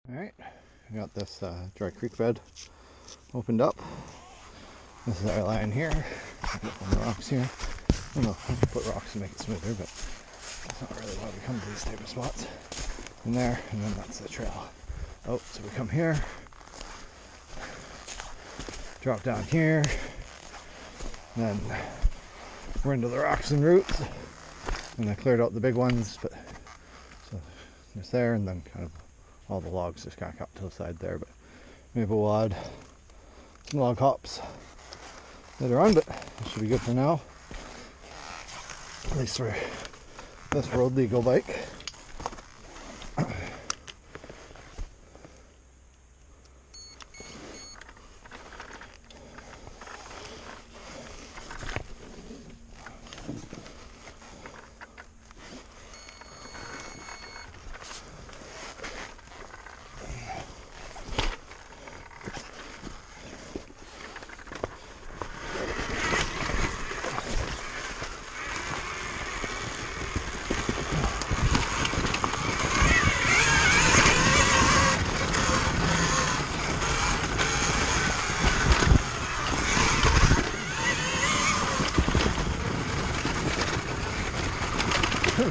Alright, I got this dry creek bed opened up. This is our line here. On the rocks here. I don't know, I can put rocks to make it smoother, but that's not really why we come to these type of spots. In there, and then that's the trail. Oh, so we come here, drop down here, then we're into the rocks and roots, and I cleared out the big ones, but so it's there, and then kind of all the logs just kind of cut to the side there, but maybe we'll add some log hops later on, but it should be good for now, at least for this road legal bike.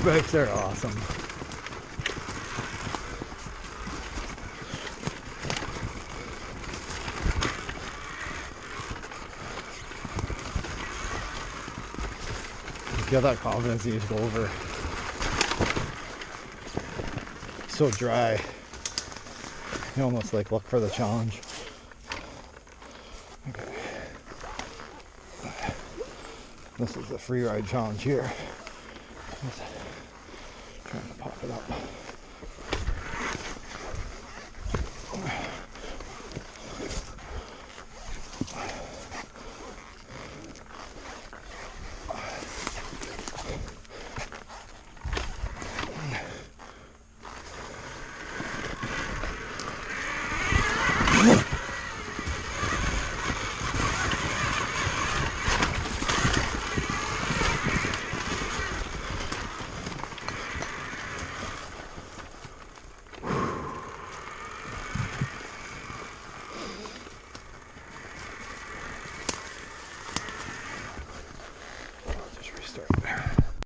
Bikes are awesome. You get that confidence you just go over. It's so dry. You almost like look for the challenge. Okay. This is the Freeride challenge here. Just trying to pop it up.